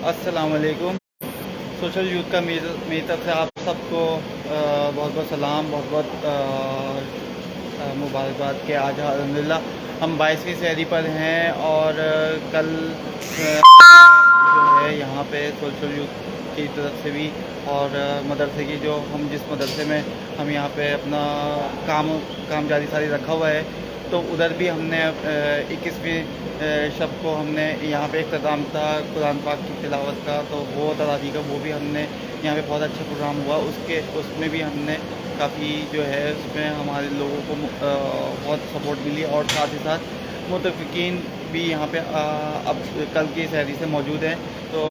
अस्सलाम वालेकुम। Social youth का मेरी तरफ से आप सबको बहुत बहुत सलाम, बहुत बहुत मुबारकबाद के आज अल्हम्दुलिल्लाह हम 22वीं सहरी पर हैं और कल जो है यहाँ पे सोशल यूथ की तरफ से भी और मदरसे की जो हम जिस मदरसे में हम यहाँ पे अपना काम जारी सारी रखा हुआ है, तो उधर भी हमने 21वीं शब को हमने यहाँ पे इख्तिताम था कुरान पाक की तिलावत का, तो वो तरावी का वो भी हमने यहाँ पे बहुत अच्छा प्रोग्राम हुआ। उसमें भी हमने काफ़ी जो है उसमें हमारे लोगों को बहुत सपोर्ट मिली और साथ ही साथ मुतफ़िकीन भी यहाँ पे अब कल की सहरी से मौजूद हैं, तो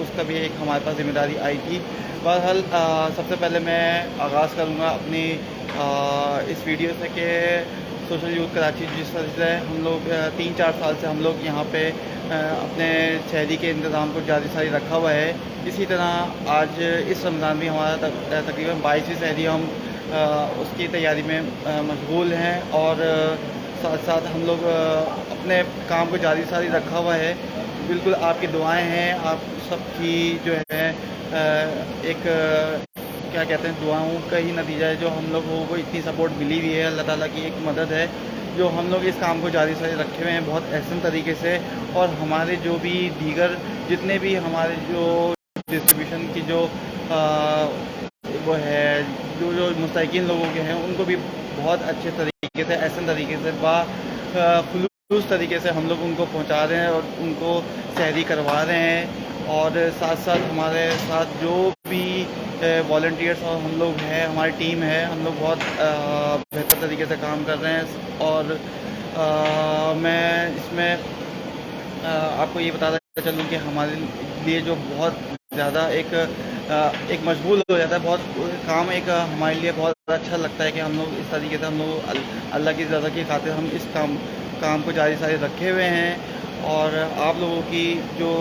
उसका भी एक हमारे पास ज़िम्मेदारी आई थी। बहरहाल सबसे पहले मैं आगाज़ करूँगा अपनी इस वीडियो से कि सोशल यूथ कराची जिस तरह से हम लोग 3-4 साल से हम लोग यहाँ पे अपने शहरी के इंतज़ाम को जारी सारी रखा हुआ है। इसी तरह आज इस रमज़ान भी हमारा तकरीबन 22वीं सहरी हम उसकी तैयारी में मशगूल हैं और साथ साथ हम लोग अपने काम को जारी सारी रखा हुआ है। बिल्कुल आपकी दुआएं हैं, आप सबकी जो है एक क्या कहते हैं, दुआओं का ही नतीजा है जो हम लोगों को इतनी सपोर्ट मिली हुई है। अल्लाह ताला की एक मदद है जो हम लोग इस काम को जारी सारी रखे हुए हैं बहुत एहसन तरीके से। और हमारे जो भी दीगर जितने भी हमारे जो डिस्ट्रीब्यूशन की जो वो है जो जो मुस्तहिकीन लोगों के हैं, उनको भी बहुत अच्छे तरीके से एहसन तरीके से खुलूस तरीके से हम लोग उनको पहुंचा रहे हैं और उनको सहरी करवा रहे हैं। और साथ साथ हमारे साथ जो भी वॉलंटियर्स और हम लोग हैं, हमारी टीम है, हम लोग बहुत बेहतर तरीके से काम कर रहे हैं। और मैं इसमें आपको ये बताता चलूँ कि हमारे लिए जो बहुत ज़्यादा एक मशगूल हो जाता है, बहुत काम एक हमारे लिए बहुत अच्छा लगता है कि हम लोग इस तरीके से हम लोग अल्लाह की रज़ा की खातिर हम इस काम को जारी सारी रखे हुए हैं। और आप लोगों की जो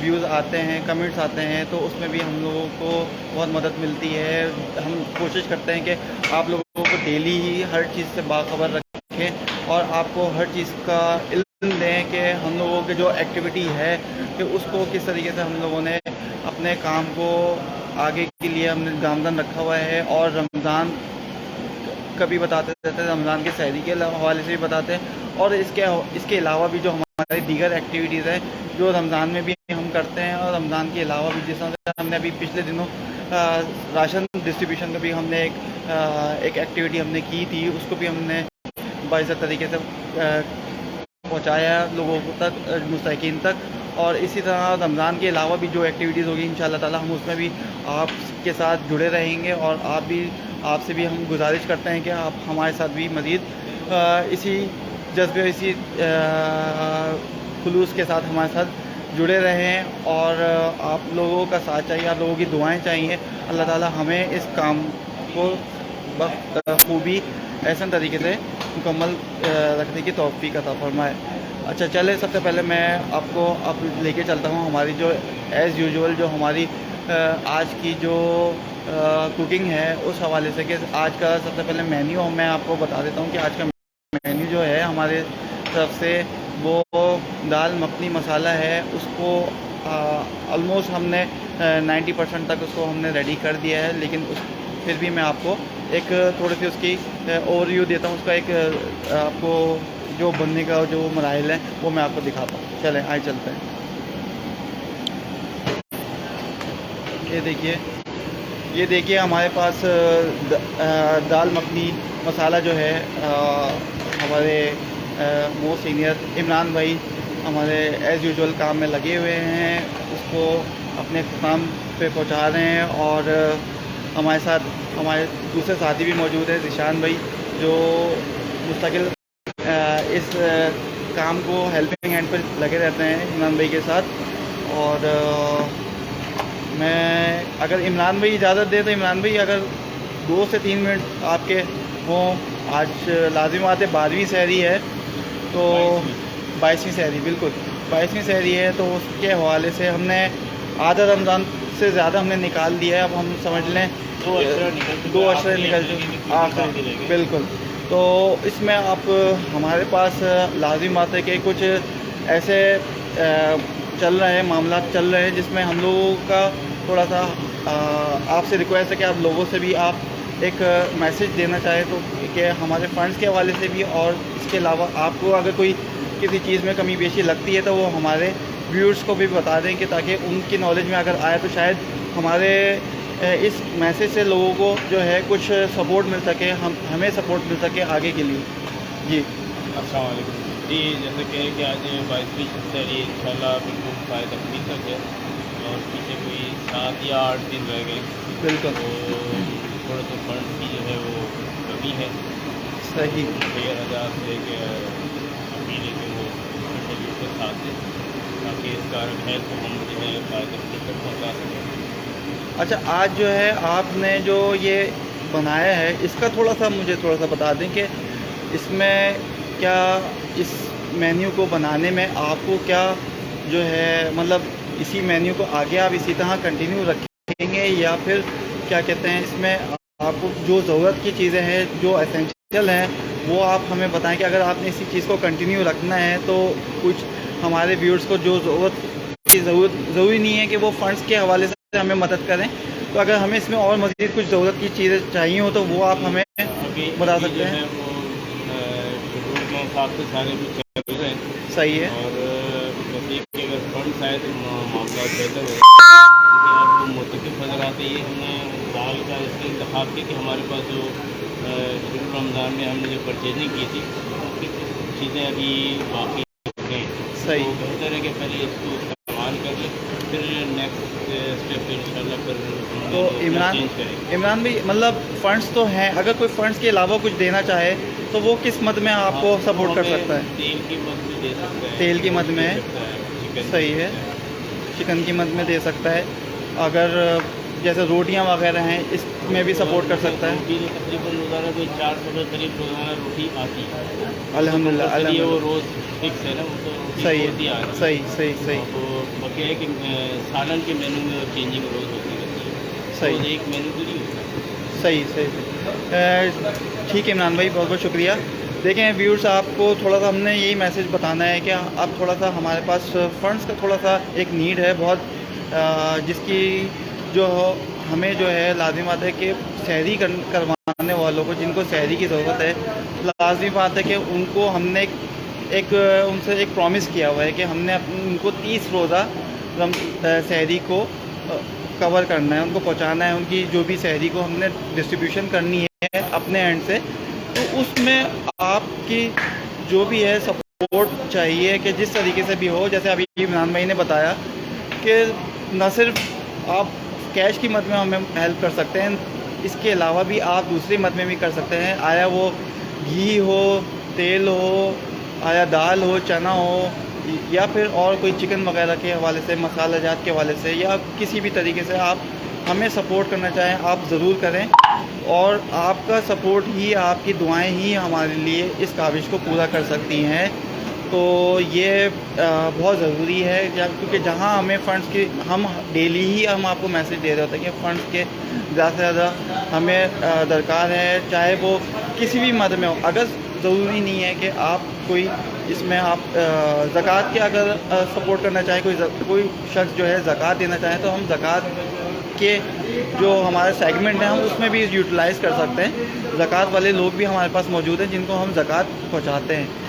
व्यूज़ आते हैं, कमेंट्स आते हैं, तो उसमें भी हम लोगों को बहुत मदद मिलती है। हम कोशिश करते हैं कि आप लोगों को डेली ही हर चीज़ से बाखबर रखें और आपको हर चीज़ का इल्म दें कि हम लोगों की जो एक्टिविटी है कि उसको किस तरीके से हम लोगों ने अपने काम को आगे के लिए हमने गामदन रखा हुआ है। और रमज़ान कभी बताते रहते हैं, रमज़ान के सहरी के हवाले से भी बताते हैं और इसके अलावा भी जो हमारी दीगर एक्टिविटीज़ हैं जो रमज़ान में भी हम करते हैं। और रमज़ान के अलावा भी जिस तरह से हमने अभी पिछले दिनों राशन डिस्ट्रीब्यूशन का भी हमने एक एक्टिविटी हमने की थी, उसको भी हमने बाइज़्ज़त तरीके से पहुँचाया लोगों तक, मुस्तहिकीन तक। और इसी तरह रमज़ान के अलावा भी जो एक्टिविटीज़ होगी इंशाअल्लाह ताला हम उसमें भी आपके साथ जुड़े रहेंगे। और आपसे भी हम गुजारिश करते हैं कि आप हमारे साथ भी मज़ीद इसी जज्बे, इसी खुलूस के साथ हमारे साथ जुड़े रहें। और आप लोगों का साथ चाहिए, आप लोगों की दुआएं चाहिए। अल्लाह ताला हमें इस काम को बखूबी ऐसा तरीके से मुकम्मल रखने की तौफ़ीक अता फरमाए। अच्छा चले, सबसे पहले मैं आपको अब लेके चलता हूँ हमारी जो एज़ यूजुअल जो हमारी आज की जो कुकिंग है उस हवाले से कि आज का सबसे पहले मेन्यू मैं आपको बता देता हूँ कि आज का मेन्यू जो है हमारे तरफ से वो दाल मखनी मसाला है। उसको ऑलमोस्ट हमने 90% तक उसको हमने रेडी कर दिया है, लेकिन फिर भी मैं आपको एक थोड़ी सी उसकी ओवरव्यू देता हूँ, उसका एक आपको जो बनने का जो मराहिल है वो मैं आपको दिखाता हूँ। चलें आए चलते हैं। ये देखिए हमारे पास दाल मखनी मसाला जो है हमारे मोस्ट सीनियर इमरान भाई हमारे एज़ यूजुअल काम में लगे हुए हैं, उसको अपने काम पे पहुंचा रहे हैं। और हमारे साथ हमारे दूसरे साथी भी मौजूद हैं, ज़िशान भाई, जो मुस्तकिल इस काम को हेल्पिंग हैंड पर लगे रहते हैं इमरान भाई के साथ। और मैं अगर इमरान भाई इजाज़त दे तो इमरान भाई अगर 2 से 3 मिनट आपके हों। आज लाजिम बात है 12वीं सहरी है, तो 22वीं सहरी, बिल्कुल 22वीं सहरी है, तो उसके हवाले से हमने आधा रमज़ान से ज़्यादा हमने निकाल दिया है। अब हम समझ लें 2 अशरे निकल चुके आखिर, बिल्कुल। तो इसमें आप हमारे पास लाजिम बात है कि कुछ ऐसे चल रहा है, मामला चल रहे हैं, जिसमें हम लोगों का थोड़ा सा आपसे रिक्वेस्ट है कि आप लोगों से भी आप एक मैसेज देना चाहें तो कि हमारे फंड्स के हवाले से भी, और इसके अलावा आपको अगर कोई किसी चीज़ में कमी बेशी लगती है तो वो हमारे व्यूअर्स को भी बता दें, कि ताकि उनकी नॉलेज में अगर आए तो शायद हमारे इस मैसेज से लोगों को जो है कुछ सपोर्ट मिल सके, हमें सपोर्ट मिल सके आगे के लिए। जी अस्सलाम वालेकुम जी। जैसे कि आज 22वीं शहरी इंशाल्लाह बिल्कुल फ़ायदा तक है, और पीछे कोई 7 या 8 दिन रह गए, बिल्कुल तो थोड़ा सा फंड की जो है वो कमी है। सही। 1000 से एक अपील है कि वो कंट्रीब्यूट के साथ है, ताकि इस कारण हेल्प हम जो है फ़ायदा तक पहुँचा सकें। अच्छा, आज जो है आपने जो ये बनाया है, इसका थोड़ा सा मुझे थोड़ा सा बता दें कि इसमें क्या, इस मेन्यू को बनाने में आपको क्या जो है, मतलब इसी मेन्यू को आगे आप इसी तरह कंटिन्यू रखेंगे, या फिर क्या कहते हैं, इसमें आपको जो ज़रूरत की चीज़ें हैं, जो एसेंशियल हैं, वो आप हमें बताएं कि अगर आपने इसी चीज़ को कंटिन्यू रखना है तो कुछ हमारे व्यूअर्स को जो ज़रूरी नहीं है कि वो फ़ंड्स के हवाले से हमें मदद करें, तो अगर हमें इसमें और मज़ीद कुछ ज़रूरत की चीज़ें चाहिए हो तो वो आप हमें बता सकते हैं। हिसाब से सारे कुछ चल रहे हैं, सही है। और नज़दीक के अगर फंड आए तो मामला बेहतर हो, क्योंकि अब मुतकिफ़ नज़र आते ये हमने दाल का इसलिए इंतखाब किया कि हमारे पास जो शुरू रमज़ान में हमने जो परचेजिंग की थी, उसकी चीज़ें अभी बाकी हैं। सही। तो बेहतर है कि पहले इसको इस्तेमाल कर लें, फिर नेक्स्ट स्टेप इंशाल्लाह फिर तो इमरान भाई, मतलब फ़ंड्स तो हैं, अगर कोई फ़ंड्स के अलावा कुछ देना चाहे तो वो किस मद में आपको सपोर्ट कर सकता है? तेल की मद में दे सकता है, तेल की मद में, सही है, चिकन की मद में दे सकता है। अगर जैसे रोटियां वगैरह हैं, इसमें भी सपोर्ट कर सकता है। रोटी तकरीबन रोज़ाना कोई 400 के करीब रोज़ाना रोटी आती है, अल्हम्दुलिल्लाह वो अल्हम्दुलिल्लाह। रोज़ फिक्स है ना, वो तो रोटी सही होती आ है, रही है। सही सही सही तो बाकी है कि सालन के मेनू में चेंजिंग रोज़ होती रहती है, सही। रोज़ एक मेनू तो नहीं होता। सही सही। ठीक है इमरान भाई, बहुत बहुत शुक्रिया। देखें व्यूअर्स, आपको थोड़ा सा हमने यही मैसेज बताना है कि आप थोड़ा सा, हमारे पास फ़ंड्स का थोड़ा सा एक नीड है बहुत, जिसकी जो हमें जो है लाजिम बात है कि सहरी करवाने वालों को, जिनको सहरी की ज़रूरत है, लाजिमी बात है कि उनको हमने एक उनसे एक प्रॉमिस किया हुआ है कि हमने उनको 30 रोज़ा सहरी को कवर करना है, उनको पहुंचाना है, उनकी जो भी सहरी को हमने डिस्ट्रीब्यूशन करनी है अपने एंड से। तो उसमें आपकी जो भी है सपोर्ट चाहिए, कि जिस तरीके से भी हो, जैसे अभी इमरान भाई ने बताया कि न सिर्फ आप कैश की मद में हमें हेल्प कर सकते हैं, इसके अलावा भी आप दूसरी मद में भी कर सकते हैं, आया वो घी हो, तेल हो, आया दाल हो, चना हो, या फिर और कोई चिकन वगैरह के हवाले से, मसाला जात के हवाले से, या किसी भी तरीके से आप हमें सपोर्ट करना चाहें आप ज़रूर करें, और आपका सपोर्ट ही, आपकी दुआएं ही हमारे लिए इस काविश को पूरा कर सकती हैं। तो ये बहुत ज़रूरी है, क्योंकि जहां हमें फ़ंड्स की, हम डेली ही हम आपको मैसेज दे रहे होते हैं कि फ़ंड्स के ज़्यादा से ज़्यादा हमें दरकार है, चाहे वो किसी भी मद में हो। अगर ज़रूरी नहीं है कि आप कोई इसमें आप ज़कात के अगर सपोर्ट करना चाहें, कोई शख्स जो है ज़कात देना चाहें, तो हम ज़कात के जो हमारे सेगमेंट हैं हम उसमें भी यूटिलाइज़ कर सकते हैं। ज़कात वाले लोग भी हमारे पास मौजूद हैं जिनको हम ज़कात पहुंचाते हैं।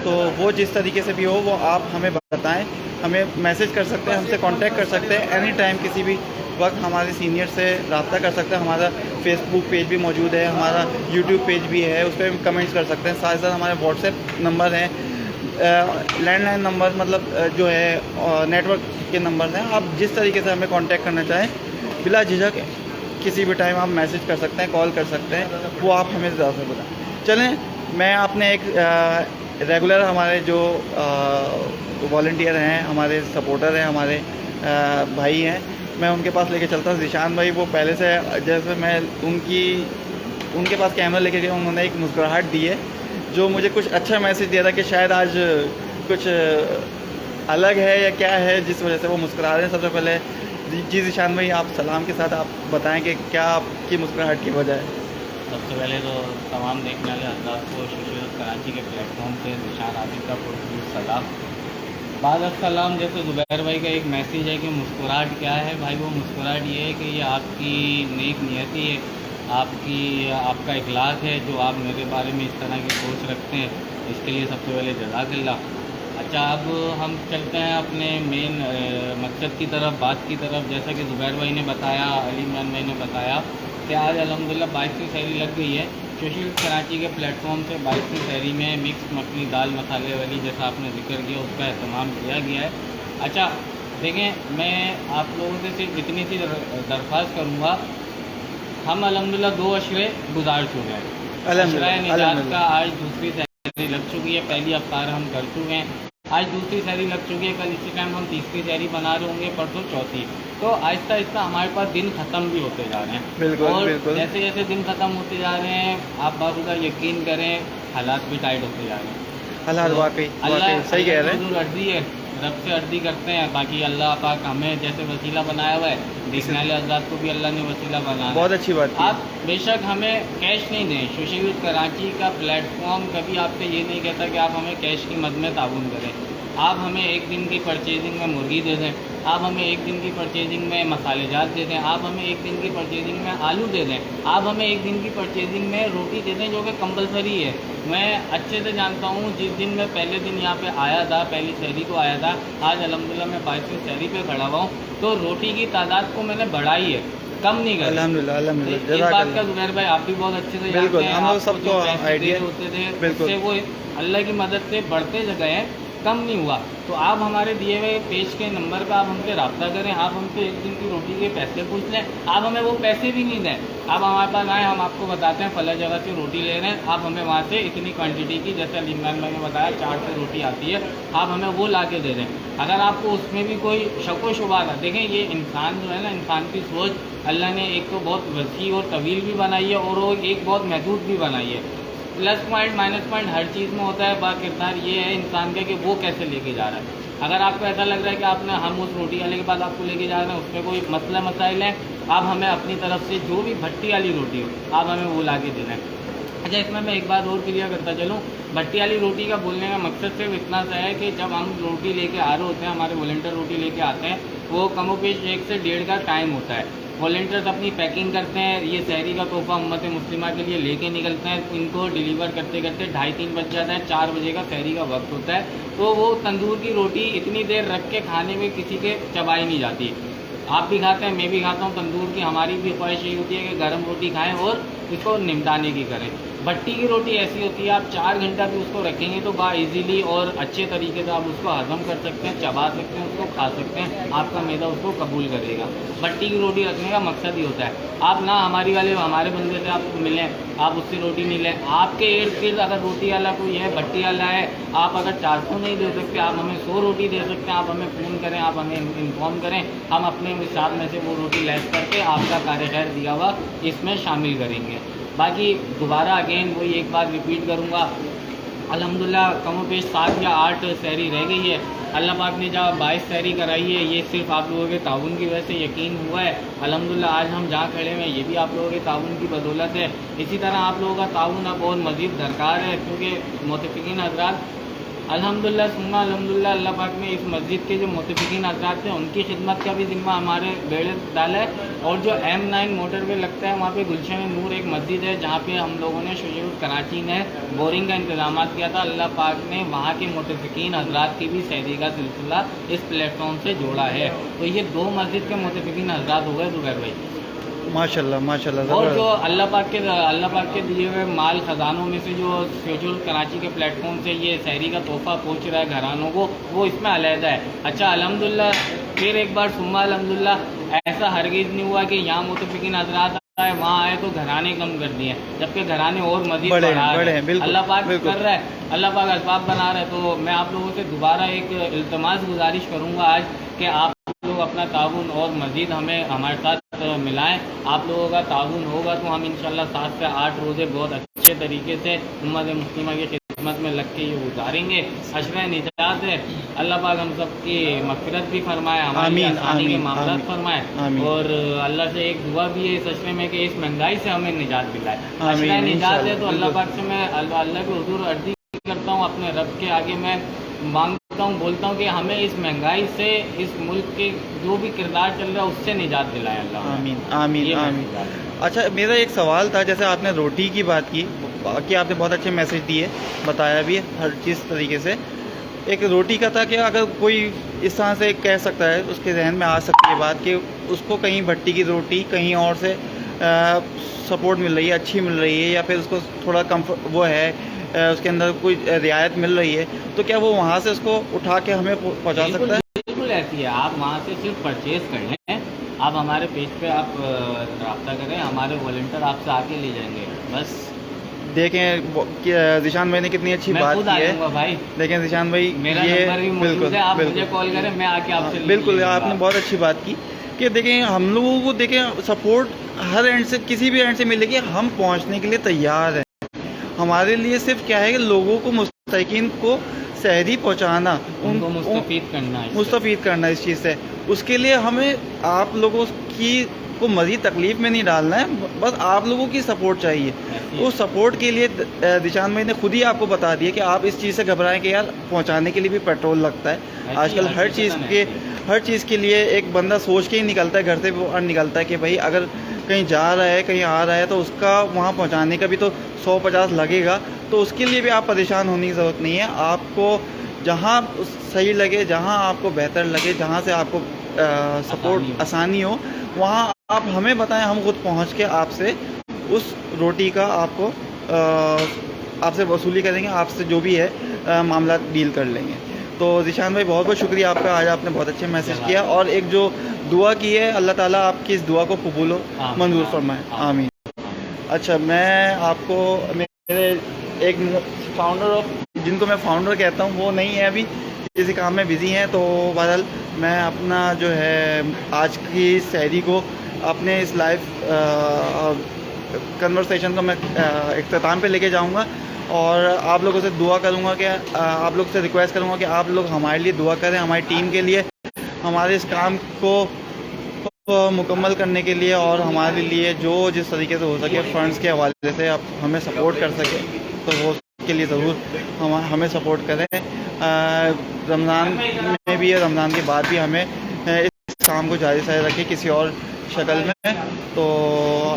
तो वो जिस तरीके से भी हो वो आप हमें बताएं, हमें मैसेज कर सकते हैं, हमसे कांटेक्ट कर सकते हैं, एनी टाइम किसी भी वक्त हमारे सीनियर से रब्ता कर सकते हैं। हमारा फेसबुक पेज भी मौजूद है, हमारा यूट्यूब पेज भी है, उस पर कमेंट्स कर सकते हैं। साथ ही साथ हमारे व्हाट्सएप नंबर हैं, लैंडलाइन नंबर, मतलब जो है नेटवर्क के नंबर हैं। आप जिस तरीके से हमें कांटेक्ट करना चाहें बिला झिझक किसी भी टाइम आप मैसेज कर सकते हैं, कॉल कर सकते हैं, वो आप हमें ज़्यादा से बताएं। चलें, मैं आपने एक रेगुलर हमारे जो वॉलंटियर हैं, हमारे सपोर्टर हैं, हमारे भाई हैं, मैं उनके पास लेके चलता हूँ। ज़ीशान भाई, वो पहले से जैसे मैं उनके पास कैमरा लेके गया, उन्होंने एक मुस्कुराहट दी है जो मुझे कुछ अच्छा मैसेज दिया था कि शायद आज कुछ अलग है या क्या है, जिस वजह से वो मुस्कुरा रहे हैं। सबसे पहले जी ज़ीशान भाई, आप सलाम के साथ आप बताएं कि क्या आपकी मुस्कुराहट की वजह है। सबसे पहले तो तमाम देखने वाले हजरात को कराची के प्लेटफॉर्म पे ज़ीशान आबिद का पुरखुरूज सलाम। बाद अस्सलाम। जैसे ज़ुबैर भाई का एक मैसेज है कि मुस्कुराहट क्या है भाई, वो मुस्कुराहट ये है कि ये आपकी नेक नियति है, आपका इखलास है जो आप मेरे बारे में इस तरह की सोच रखते हैं, इसके लिए सबसे पहले जज़ाकल्लाह। अच्छा, अब हम चलते हैं अपने मेन मकसद की तरफ, बात की तरफ। जैसा कि ज़ुबैर भाई ने बताया, अली इमरान भाई ने बताया कि आज अल्हम्दुलिल्लाह 22वीं सहरी लग गई है। सोशल कराची के प्लेटफॉर्म से 22वीं सहरी में मिक्स मखनी दाल मसाले वाली, जैसा आपने जिक्र किया, उसका एहतमाम किया गया है। अच्छा देखें, मैं आप लोगों से सिर्फ इतनी सी दरख्वास्त करूँगा, हम अल्हम्दुलिल्लाह 2 अशरे गुजार चुके हैं। अशरा निजात का आज दूसरी सहरी लग चुकी है, पहली अफ्तार हम कर चुके हैं, आज दूसरी सहरी लग चुकी है, कल इसी टाइम हम तीसरी सहरी बना रहे होंगे, परसों चौथी। तो आहिस्ता आहिस्ता हमारे पास दिन ख़त्म भी होते जा रहे हैं। बिल्कुल, और बिल्कुल। जैसे जैसे दिन ख़त्म होते जा रहे हैं, आप बाखुदा यकीन करें, हालात भी टाइट होते जा रहे हैं। हालात वाकई सही कह रहे हैं। अर्जी है, रब से अर्जी करते हैं, बाकी अल्लाह पाक हमें जैसे वसीला बनाया हुआ है, देखने वाले आज़ाद को भी अल्लाह ने वसीला बनाया। बहुत अच्छी बात है। आप बेशक हमें कैश नहीं दें, सोशल यूथ कराची का प्लेटफॉर्म कभी आपसे ये नहीं कहता कि आप हमें कैश की मद में ताउन करें। आप हमें एक दिन की परचेजिंग में मुर्गी दे दें, आप हमें एक दिन की परचेजिंग में मसालेजात दे दें, आप हमें एक दिन की परचेजिंग में आलू दे दें, आप हमें एक दिन की परचेजिंग में रोटी दे दें, जो कि कंपलसरी है। मैं अच्छे से जानता हूँ, जिस दिन मैं पहले दिन यहाँ पे आया था, पहली सहरी को आया था, आज अल्हम्दुलिल्लाह मैं 22वीं सहरी पे खड़ा हुआ हूँ, तो रोटी की तादाद को मैंने बढ़ाई है, कम नहीं करी। अल्हम्दुलिल्लाह इस बात का ज़ुबैर भाई आप भी बहुत अच्छे से जानते हैं, हम लोग सबको आइडिया होते थे, उससे वो अल्लाह की मदद से बढ़ते गए हैं, कम नहीं हुआ। तो आप हमारे दिए हुए पेज के नंबर पर आप हमसे रब्ता करें, आप हमसे एक दिन की रोटी के पैसे पूछ लें, आप हमें वो पैसे भी नहीं दें, आप हमारे पास आएँ, हम आपको बताते हैं फला जगह से रोटी ले रहे हैं, आप हमें वहाँ से इतनी क्वांटिटी की, जैसे इमरान भाई ने बताया 4 से रोटी आती है, आप हमें वो ला के दे दें। अगर आपको उसमें भी कोई शक व शुबा था, देखें ये इंसान जो है ना, इंसान की सोच अल्लाह ने एक तो बहुत वसी और तवील भी बनाई है, और वो एक बहुत महदूद भी बनाई है। प्लस पॉइंट माइनस पॉइंट हर चीज़ में होता है, बाकिरदार ये है इंसान का कि वो कैसे लेके जा रहा है। अगर आपको ऐसा लग रहा है कि आपने हम उस रोटी वाले के पास आपको लेके जा रहे हैं, उसमें कोई मसला मसाइल है, आप हमें अपनी तरफ से जो भी भट्टी वाली रोटी हो, आप हमें वो ला के देना है। अच्छा, इसमें मैं एक बात और क्लियर करता चलूँ, भट्टी वाली रोटी का बोलने का मकसद सिर्फ इतना सा है कि जब हम रोटी लेके आ रहे होते हैं, हमारे वॉलंटियर रोटी लेके आते हैं, वो कमोपेश 1 से 1.5 का टाइम होता है। वॉलंटियर्स अपनी पैकिंग करते हैं, ये सहरी का तोहफा उम्मत मुस्लिमा के लिए लेके निकलते हैं, इनको डिलीवर करते करते 2:30-3 बज जाता है, 4 बजे का सहरी का वक्त होता है। तो वो तंदूर की रोटी इतनी देर रख के खाने में किसी के चबाई नहीं जाती। आप भी खाते हैं, मैं भी खाता हूँ तंदूर की, हमारी भी ख्वाहिश यही होती है कि गर्म रोटी खाएँ और इसको निमटाने की करें। भट्टी की रोटी ऐसी होती है, आप 4 घंटा भी उसको रखेंगे तो बा इजीली और अच्छे तरीके से आप उसको हजम कर सकते हैं, चबा सकते हैं, उसको खा सकते हैं, आपका मैदा उसको कबूल करेगा। भट्टी की रोटी रखने का मकसद ही होता है, आप ना हमारे बंदे से आप मिलें, आप उससे रोटी नहीं लें, आपके इर्द गिर्द अगर रोटी वाला कोई है, भट्टी वाला है, आप अगर 400 नहीं दे सकते, आप हमें 100 रोटी दे सकते हैं, आप हमें फ़ोन करें, आप हमें इन्फॉर्म करें, हम अपने हिसाब में से वो रोटी लैस करके आपका कार्य खैर दिया हुआ इसमें शामिल करेंगे। बाकी दोबारा अगेन वही एक बात रिपीट करूँगा, अल्हम्दुलिल्लाह कमोपेश 7 या 8 सहरी रह गई है। अल्लाह पाक ने जहाँ 22 सहरी कराई है, ये सिर्फ आप लोगों के ताउन की वजह से यकीन हुआ है। अल्हम्दुलिल्लाह आज हम जहाँ खड़े हैं ये भी आप लोगों के ताउन की बदौलत है। इसी तरह आप लोगों का ताउन अब और मज़ीद दरकार है, क्योंकि मोतफ़िकीन हज़रात अल्हम्दुलिल्लाह सुन्ना अल्हम्दुलिल्लाह अल्लाह पाक ने इस मस्जिद के जो मोतफ़िकीन हज़रात थे उनकी खिदमत का भी ज़िम्मा हमारे बेड़े डाला है। और जो M9 मोटरवे लगता है वहाँ पे गुलशन नूर एक मस्जिद है, जहाँ पे हम लोगों ने सोशल यूथ कराची ने बोरिंग का इंतजाम किया था। अल्लाह पाक ने वहाँ के मोतफ़िकीन हज़रात की भी सहरी का सिलसिला इस प्लेटफॉर्म से जोड़ा है। तो ये 2 मस्जिद के मोतफ़िकीन हज़रात हो गए ज़ुबैर भाई, माशाल्लाह माशाल्लाह। और जो अल्लाह पाक के दिए हुए माल ख़जानों में से जो सोशल कराची के प्लेटफॉर्म से ये सहरी का तोहफ़ा पहुँच रहा है घरानों को, वो इसमें अलहदा है। अच्छा अल्हम्दुलिल्लाह, फिर एक बार सुम्मा अल्हम्दुलिल्लाह, ऐसा हरगिज़ नहीं हुआ कि यहाँ मुतफ़िकीन हज़रात आए, वहाँ आए तो घराने कम कर दिए, जबकि घराने और मज़ीद बढ़ा रहे हैं। अल्लाह पाक कर रहा है, अल्लाह पाक असबाब बना रहा है। तो मैं आप लोगों से दोबारा एक इल्तमास गुजारिश करूँगा आज कि आप लोग अपना ताउन और मज़ीद हमें हमारे साथ मिलाएं। आप लोगों का ताउन होगा तो हम इंशाल्लाह 7 से 8 रोज़े बहुत अच्छे तरीके से उम्मत मुस्लिमा की खिदमत में लग के ये गुजारेंगे। अशरा निजात है, अल्लाह पाक हम सब की मग़फ़िरत भी फरमाए, हमारी आसानी के मामलात फरमाए। और अल्लाह से एक दुआ भी है इस अशरे में कि इस महंगाई से हमें निजात दिलाए। अशरा निजात है तो अल्लाह पाक से मैं अल्लाह के हुज़ूर अर्ज़ी करता हूँ, अपने रब के आगे मैं मांगता बोलता हूँ कि हमें इस महंगाई से, इस मुल्क के जो भी किरदार चल रहा है उससे निजात दिलाए अल्लाह। आमीन आमीन ये मैं आमीन। दुआ करता अच्छा, मेरा एक सवाल था, जैसे आपने रोटी की बात की, बाकी आपने बहुत अच्छे मैसेज दिए, बताया भी है हर चीज़ तरीके से। एक रोटी का था कि अगर कोई इस तरह से कह सकता है, उसके जहन में आ सकती है बात कि उसको कहीं भट्टी की रोटी कहीं और से सपोर्ट मिल रही है, अच्छी मिल रही है, या फिर उसको थोड़ा कम्फर्ट वो है, उसके अंदर कोई रियायत मिल रही है, तो क्या वो वहाँ से उसको उठा के हमें पहुँचा बिल्कुल सकता है? बिल्कुल ऐसी है। आप वहाँ से सिर्फ परचेज़ कर लें, आप हमारे पेज पे आप रब्ता करें, हमारे वॉलंटियर आपसे आके ले जाएंगे बस। देखें जिशान भाई ने कितनी अच्छी मैं बात खुद की आ है। जाऊँगा भाई, लेकिन जिशान भाई मेरा ये नंबर भी मौजूद है, आप मुझे कॉल करें, मैं आके आपसे ले बिल्कुल लूँगा। आपने बहुत अच्छी बात की कि देखें हम लोगों को, देखें सपोर्ट हर एंड से, किसी भी एंड से मिलेगी, हम पहुंचने के लिए तैयार हैं। हमारे लिए सिर्फ क्या है कि लोगों को, मुस्तकीन को सहरी पहुंचाना, उनको मुस्तफ़ीद करना, मुस्तफ़ीद करना इस चीज़ से। उसके लिए हमें आप लोगों की को मज़ीद तकलीफ़ में नहीं डालना है, बस आप लोगों की सपोर्ट चाहिए। उस सपोर्ट के लिए दिशान भाई ने खुद ही आपको बता दिया कि आप इस चीज़ से घबराएं कि यार पहुंचाने के लिए भी पेट्रोल लगता है। आजकल हर चीज़ के लिए एक बंदा सोच के ही निकलता है, घर से बाहर निकलता है कि भाई अगर कहीं जा रहा है, कहीं आ रहा है, तो उसका वहाँ पहुँचाने का भी तो 100-50 लगेगा। तो उसके लिए भी आप परेशान होने की ज़रूरत नहीं है। आपको जहाँ सही लगे, जहाँ आपको बेहतर लगे, जहाँ से आपको सपोर्ट आसानी हो, वहाँ आप हमें बताएं, हम खुद पहुँच के आपसे उस रोटी का आपको आपसे वसूली करेंगे, आपसे जो भी है मामला डील कर लेंगे। तो ज़ीशान भाई बहुत बहुत शुक्रिया आपका, आज आपने बहुत अच्छे मैसेज किया, और एक जो दुआ की है, अल्लाह ताला आपकी इस दुआ को कबूल मंजूर फरमाए, आमीन। अच्छा, मैं आपको मेरे एक फाउंडर ऑफ, जिनको मैं फाउंडर कहता हूँ, वो नहीं है अभी, किसी काम में बिज़ी हैं, तो बहरहाल मैं अपना जो है आज की सहरी को अपने इस लाइव कन्वर्सेशन को मैं इख्तिताम पे लेके जाऊंगा, और आप लोगों से दुआ करूंगा कि आप लोग से रिक्वेस्ट करूंगा कि आप लोग हमारे लिए दुआ करें, हमारी टीम के लिए, हमारे इस काम को मुकम्मल करने के लिए, और हमारे लिए जो जिस तरीके से हो सके फंड्स के हवाले से आप हमें सपोर्ट कर सकें, तो वो के लिए ज़रूर हमें सपोर्ट करें। रमज़ान में भी, रमज़ान के बाद भी हमें इस काम को जारी सारी रखें किसी और शक्ल में। तो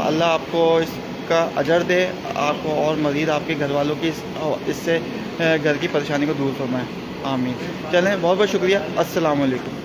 अल्लाह आपको इसका अजर दे, आपको और मज़ीद आपके घर वालों की इससे घर की परेशानी को दूर फरमाए, आमीन। चलें, बहुत बहुत शुक्रिया, अस्सलाम वालेकुम।